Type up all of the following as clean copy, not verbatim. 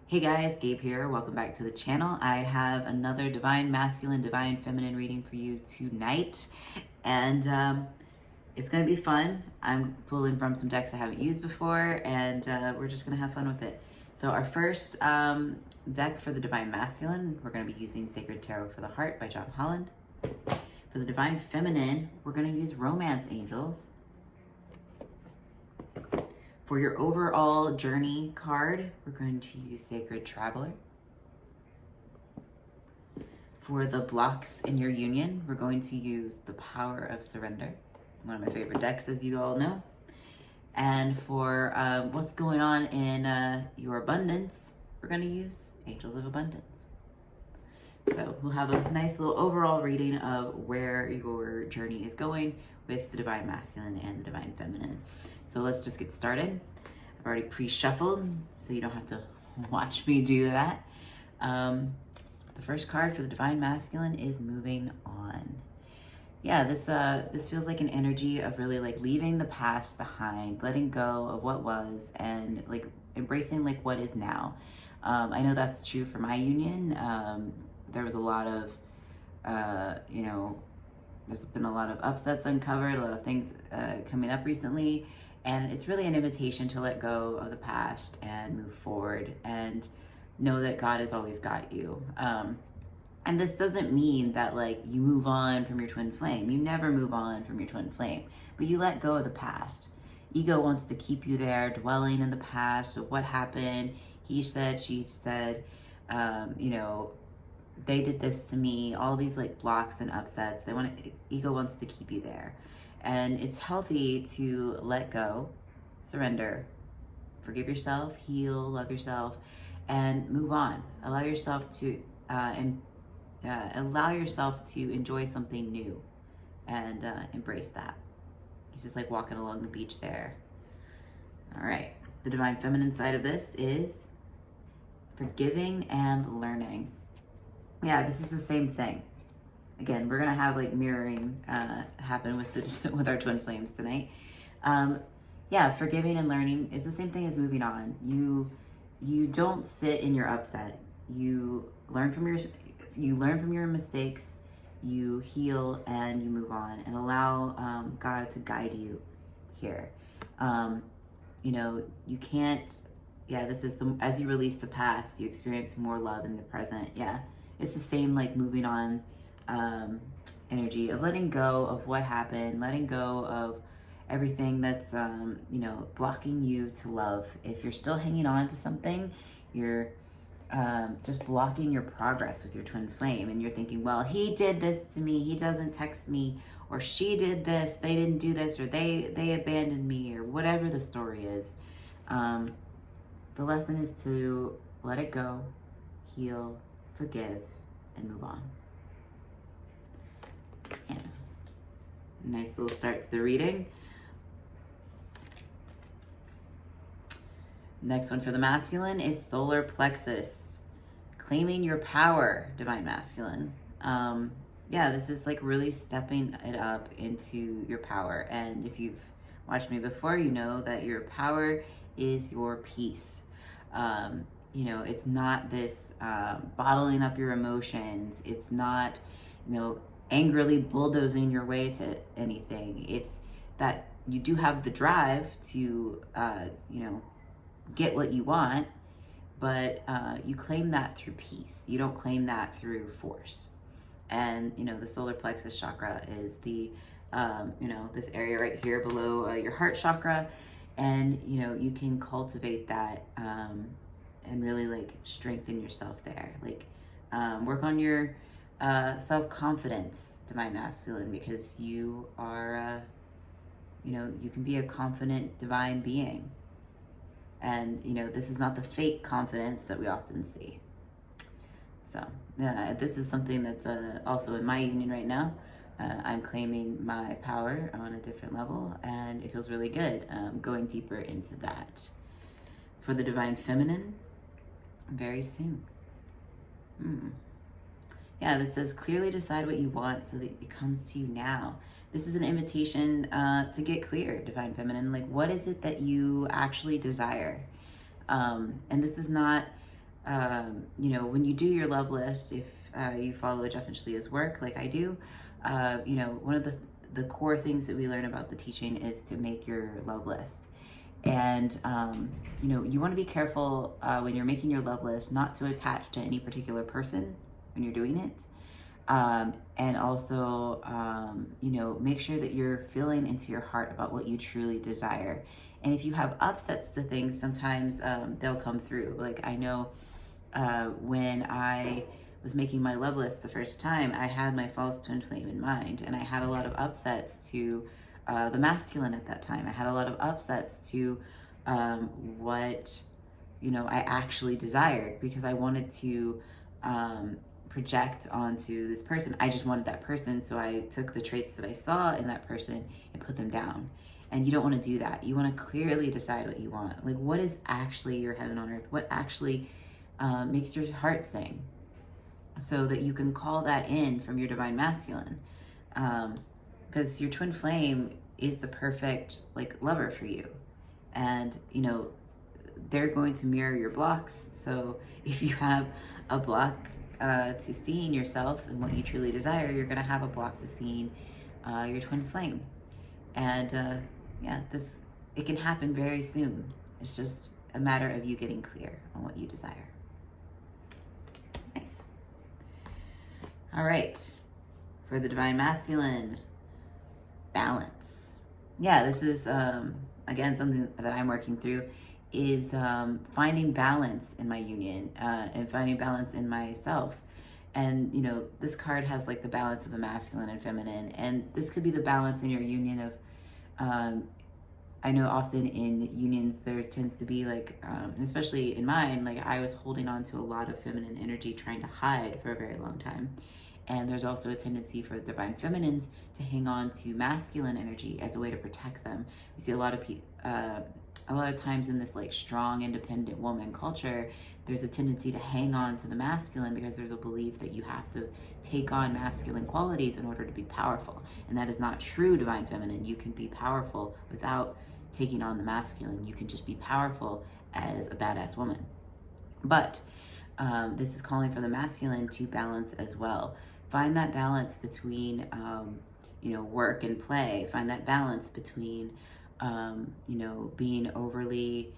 Hey guys, Gabe here. Welcome back to the channel. I have another Divine Masculine, Divine Feminine reading for you tonight. And it's going to be fun. I'm pulling from some decks I haven't used before, and we're just going to have fun with it. So our first deck for the Divine Masculine, we're going to be using Sacred Tarot for the Heart by John Holland. For the Divine Feminine, we're going to use Romance Angels. For your overall journey card, we're going to use Sacred Traveler. For the blocks in your union, we're going to use the Power of Surrender. One of my favorite decks, as you all know. And for what's going on in your abundance, we're going to use Angels of Abundance. So we'll have a nice little overall reading of where your journey is going with the Divine Masculine and the Divine Feminine. So let's just get started. I've already pre-shuffled, so you don't have to watch me do that. The first card for the Divine Masculine is Moving On. Yeah, this feels like an energy of really like leaving the past behind, letting go of what was, and like embracing like what is now. I know that's true for my union. There was a lot of, there's been a lot of upsets uncovered, a lot of things coming up recently, and it's really an invitation to let go of the past and move forward and know that God has always got you. And this doesn't mean that like you move on from your twin flame. You never move on from your twin flame, but you let go of the past. Ego wants to keep you there, dwelling in the past of what happened. He said, she said, they did this to me, all these like blocks and upsets. Ego wants to keep you there. And it's healthy to let go, surrender, forgive yourself, heal, love yourself, and move on. Allow yourself to enjoy something new and embrace that. He's just like walking along the beach there. All right. The Divine Feminine side of this is forgiving and learning. Yeah, this is the same thing. Again, we're gonna have like mirroring happen with our twin flames tonight. Yeah, forgiving and learning is the same thing as moving on. You don't sit in your upset. You learn from your mistakes. You heal and you move on and allow God to guide you here. You can't. Yeah, this is as you release the past, you experience more love in the present. Yeah. It's the same like moving on energy of letting go of what happened, letting go of everything that's, blocking you to love. If you're still hanging on to something, you're just blocking your progress with your twin flame. And you're thinking, well, he did this to me, he doesn't text me, or she did this, they didn't do this, or they abandoned me, or whatever the story is. The lesson is to let it go, heal, forgive, and move on. Yeah. Nice little start to the reading. Next one for the masculine is Solar Plexus. Claiming your power, Divine Masculine. This is like really stepping it up into your power. And if you've watched me before, you know that your power is your peace. It's not this bottling up your emotions. It's not, angrily bulldozing your way to anything. It's that you do have the drive to, get what you want, but you claim that through peace. You don't claim that through force. And, the solar plexus chakra is the, this area right here below your heart chakra. And, you can cultivate that and really like strengthen yourself there. Like work on your self-confidence, Divine Masculine, because you are, you can be a confident divine being. And, this is not the fake confidence that we often see. So this is something that's also in my union right now. I'm claiming my power on a different level, and it feels really good going deeper into that. For the Divine Feminine, very soon. Yeah, this says clearly decide what you want so that it comes to you now. This is an invitation to get clear, Divine Feminine. Like, what is it that you actually desire? And this is not you know, when you do your love list, if you follow Jeff and Shaleia's work like I do, you know, one of the core things that we learn about the teaching is to make your love list. And, you know, you want to be careful when you're making your love list not to attach to any particular person when you're doing it. And also, you know, make sure that you're feeling into your heart about what you truly desire. And if you have upsets to things, sometimes they'll come through. Like I know when I was making my love list the first time, I had my false twin flame in mind, and I had a lot of upsets to the masculine at that time. I had a lot of upsets to what, you know, I actually desired, because I wanted to project onto this person. I just wanted that person, so I took the traits that I saw in that person and put them down. And you don't want to do that. You want to clearly decide what you want. Like, what is actually your heaven on earth? What actually makes your heart sing? So that you can call that in from your divine masculine. Because your twin flame is the perfect like lover for you. And, you know, they're going to mirror your blocks. So if you have a block to seeing yourself and what you truly desire, you're going to have a block to seeing your twin flame. And yeah, it can happen very soon. It's just a matter of you getting clear on what you desire. Nice. All right, for the divine masculine, balance. Yeah, this is again something that I'm working through, is finding balance in my union and finding balance in myself. And, you know, this card has like the balance of the masculine and feminine, and this could be the balance in your union of, I know often in unions there tends to be like, especially in mine, like I was holding on to a lot of feminine energy trying to hide for a very long time. And there's also a tendency for divine feminines to hang on to masculine energy as a way to protect them. We see a lot of times in this like strong, independent woman culture, there's a tendency to hang on to the masculine because there's a belief that you have to take on masculine qualities in order to be powerful. And that is not true, divine feminine. You can be powerful without taking on the masculine. You can just be powerful as a badass woman. But this is calling for the masculine to balance as well. Find that balance between, you know, work and play. Find that balance between, you know, being overly,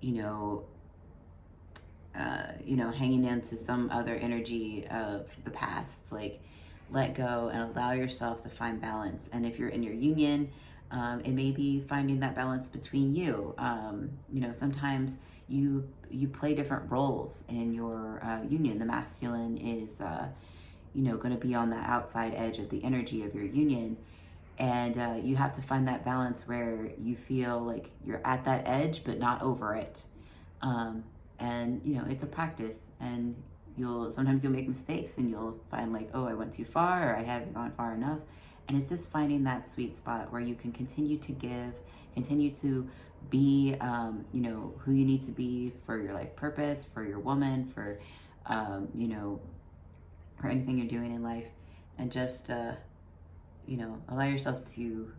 you know, hanging into some other energy of the past. Like, let go and allow yourself to find balance. And if you're in your union, it may be finding that balance between you. You know, sometimes you play different roles in your union. The masculine is, you know, going to be on the outside edge of the energy of your union. And you have to find that balance where you feel like you're at that edge, but not over it. And, you know, it's a practice, and sometimes you'll make mistakes and you'll find like, oh, I went too far, or I haven't gone far enough. And it's just finding that sweet spot where you can continue to give, continue to be, you know, who you need to be for your life purpose, for your woman, for, you know, for anything you're doing in life. And just, you know, allow yourself to, you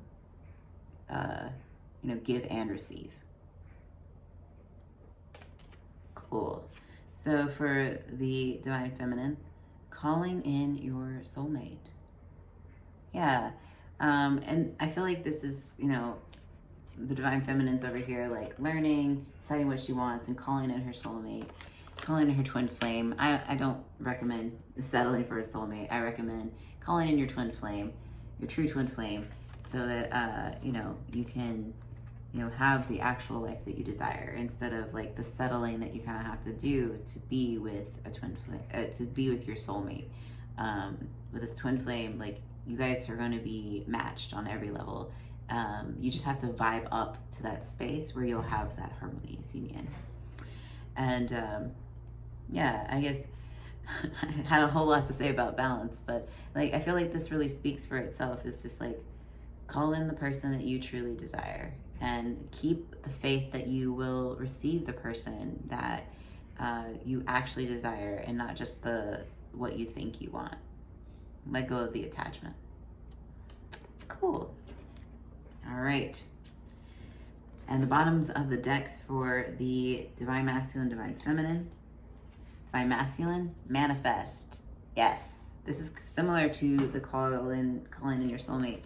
know, give and receive. Cool. So for the divine feminine, calling in your soulmate. Yeah. And I feel like this is, you know, the divine feminine's over here, like learning, deciding what she wants, and calling in her soulmate, calling in her twin flame. I don't recommend settling for a soulmate. I recommend calling in your twin flame, your true twin flame, so that, you know, you can, you know, have the actual life that you desire, instead of like the settling that you kind of have to do to be with a twin flame, to be with your soulmate. With this twin flame, like, you guys are going to be matched on every level. You just have to vibe up to that space where you'll have that harmonious union. And yeah, I guess I had a whole lot to say about balance, but like, I feel like this really speaks for itself. It's just like, call in the person that you truly desire, and keep the faith that you will receive the person that you actually desire, and not just what you think you want. Let go of the attachment. Cool. All right. And the bottoms of the decks for the Divine Masculine, Divine Feminine. Divine Masculine, manifest. Yes, this is similar to the calling in your soulmate.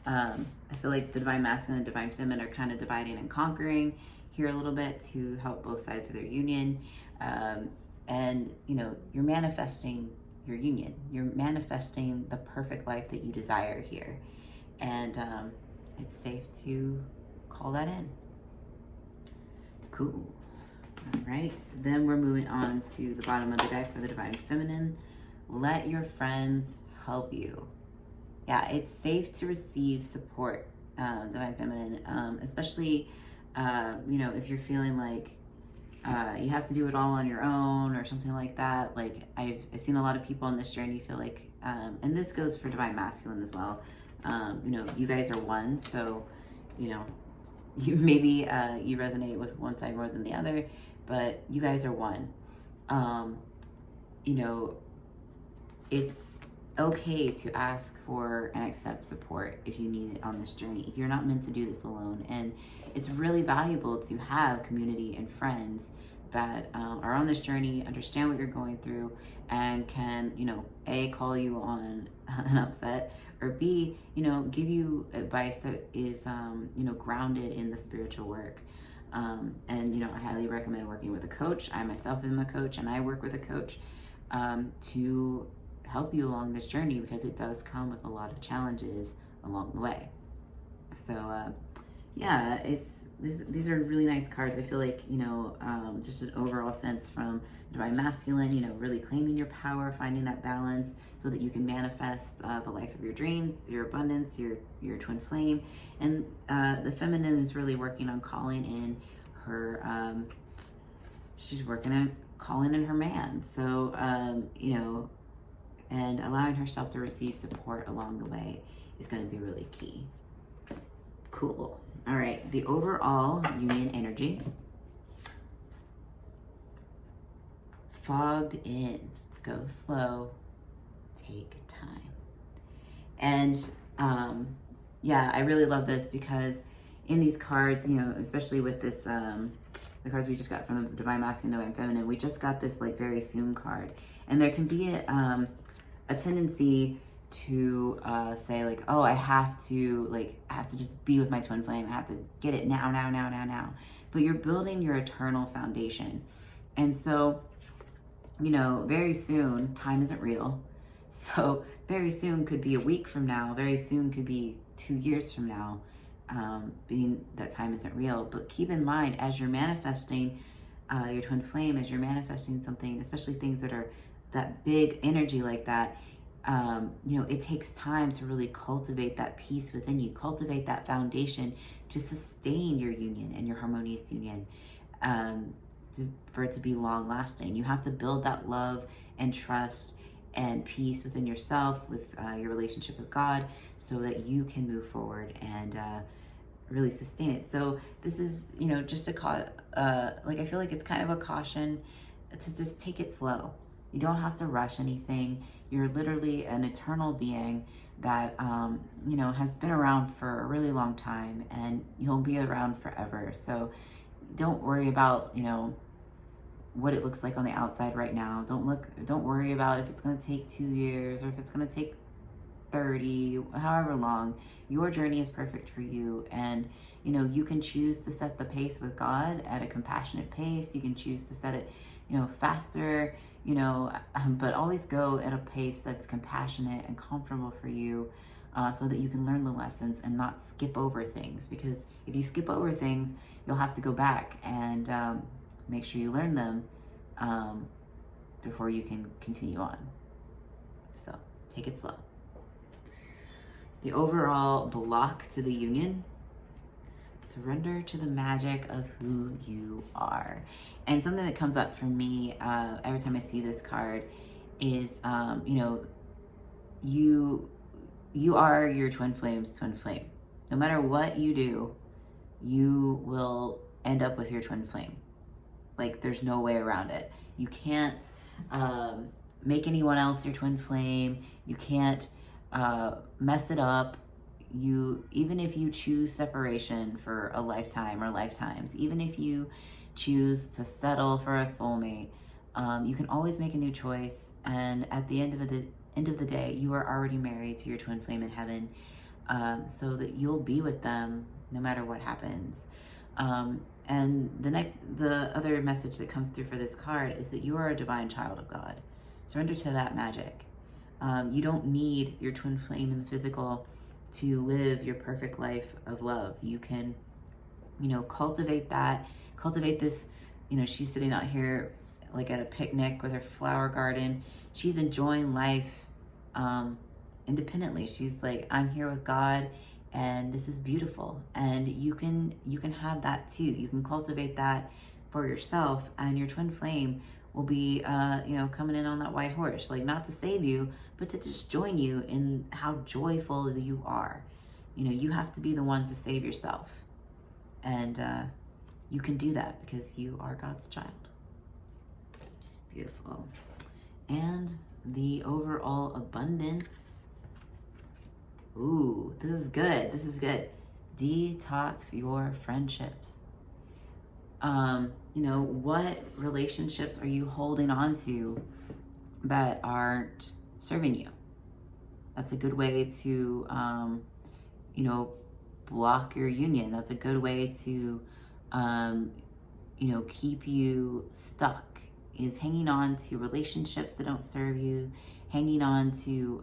I feel like the Divine Masculine and Divine Feminine are kind of dividing and conquering here a little bit to help both sides of their union. And, you know, you're manifesting your union. You're manifesting the perfect life that you desire here. And it's safe to call that in. Cool. All right, so then we're moving on to the bottom of the deck for the Divine Feminine. Let your friends help you. Yeah, it's safe to receive support, Divine Feminine, especially, you know, if you're feeling like you have to do it all on your own or something like that. Like I've seen a lot of people on this journey feel like, and this goes for Divine Masculine as well. You know, you guys are one, so, you know, you maybe you resonate with one side more than the other, but you guys are one. You know, it's okay to ask for and accept support if you need it on this journey. You're not meant to do this alone, and it's really valuable to have community and friends that are on this journey, understand what you're going through, and can, you know, A, call you on an upset, or B, you know, give you advice that is, you know, grounded in the spiritual work. And, you know, I highly recommend working with a coach. I myself am a coach, and I work with a coach to help you along this journey, because it does come with a lot of challenges along the way. So, yeah, these are really nice cards. I feel like, you know, just an overall sense from Divine Masculine, you know, really claiming your power, finding that balance so that you can manifest the life of your dreams, your abundance, your twin flame. And the Feminine is really working on calling in her, she's working on calling in her man. So, you know, and allowing herself to receive support along the way is going to be really key. Cool. All right, the overall union energy. Fogged in. Go slow. Take time. And yeah, I really love this because in these cards, you know, especially with this, the cards we just got from the Divine Masculine, Divine Feminine, we just got this like very soon card. And there can be a tendency to say like, oh, I have to just be with my twin flame. I have to get it now. But you're building your eternal foundation. And so, you know, very soon, time isn't real. So very soon could be a week from now. Very soon could be 2 years from now, being that time isn't real. But keep in mind, as you're manifesting your twin flame, as you're manifesting something, especially things that are that big energy like that, you know, it takes time to really cultivate that peace within you, cultivate that foundation to sustain your union and your harmonious union, for it to be long lasting. You have to build that love and trust and peace within yourself, with your relationship with God, so that you can move forward and really sustain it. So this is, you know, just like, I feel like it's kind of a caution to just take it slow. You don't have to rush anything. You're literally an eternal being that, you know, has been around for a really long time, and you'll be around forever. So don't worry about, you know, what it looks like on the outside right now. Don't worry about if it's going to take 2 years or if it's going to take 30, however long. Your journey is perfect for you. And, you know, you can choose to set the pace with God at a compassionate pace. You can choose to set it, you know, faster, you know, but always go at a pace that's compassionate and comfortable for you, so that you can learn the lessons and not skip over things. Because if you skip over things, you'll have to go back and make sure you learn them before you can continue on. So take it slow. The overall block to the union: surrender to the magic of who you are. And something that comes up for me every time I see this card is, you know, you are your twin flame's twin flame. No matter what you do, you will end up with your twin flame. Like, there's no way around it. You can't make anyone else your twin flame. You can't mess it up. even if you choose separation for a lifetime or lifetimes, even if you choose to settle for a soulmate, you can always make a new choice. And at the end of the day, you are already married to your twin flame in heaven, so that you'll be with them no matter what happens. And the other message that comes through for this card is that you are a divine child of God. Surrender to that magic. You don't need your twin flame in the physical to live your perfect life of love. You can, cultivate this, she's sitting out here like at a picnic with her flower garden. She's enjoying life independently. She's like, I'm here with God and this is beautiful. And you can have that too. You can cultivate that for yourself, and your twin flame will be, coming in on that white horse, like not to save you, but to just join you in how joyful you are. You have to be the one to save yourself. And you can do that because you are God's child. Beautiful. And the overall abundance. Ooh, this is good. This is good. Detox your friendships. What relationships are you holding on to that aren't serving you? That's a good way to, block your union. That's a good way to, keep you stuck, is hanging on to relationships that don't serve you, hanging on to,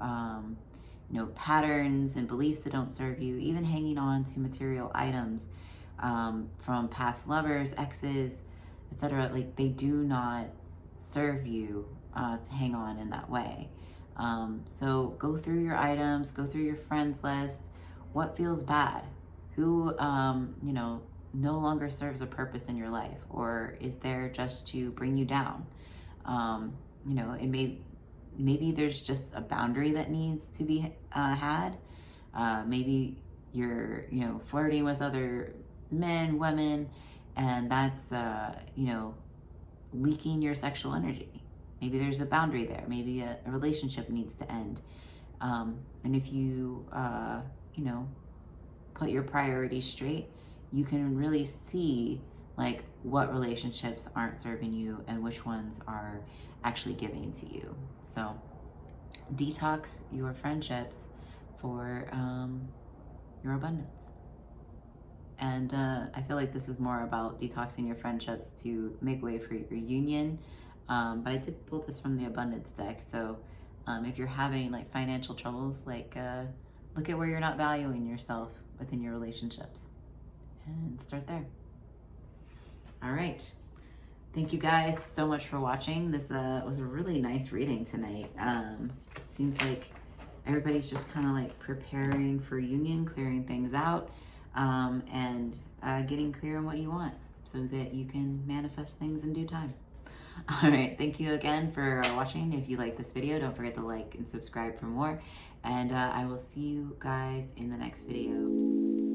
patterns and beliefs that don't serve you, even hanging on to material items from past lovers, exes, etc. Like, they do not serve you to hang on in that way. So go through your items, go through your friends list. What feels bad? Who, no longer serves a purpose in your life, or is there just to bring you down? Maybe there's just a boundary that needs to be had. Maybe you're, flirting with other men, women, and that's, leaking your sexual energy. Maybe there's a boundary there. Maybe a relationship needs to end. And if you, put your priorities straight, you can really see like what relationships aren't serving you and which ones are actually giving to you. So detox your friendships for your abundance. And I feel like this is more about detoxing your friendships to make way for your union. But I did pull this from the abundance deck. So if you're having like financial troubles, like look at where you're not valuing yourself within your relationships and start there. All right. Thank you guys so much for watching. This was a really nice reading tonight. Seems like everybody's just kind of like preparing for union, clearing things out, and getting clear on what you want so that you can manifest things in due time. All right. Thank you again for watching. If you like this video, don't forget to like and subscribe for more. And I will see you guys in the next video.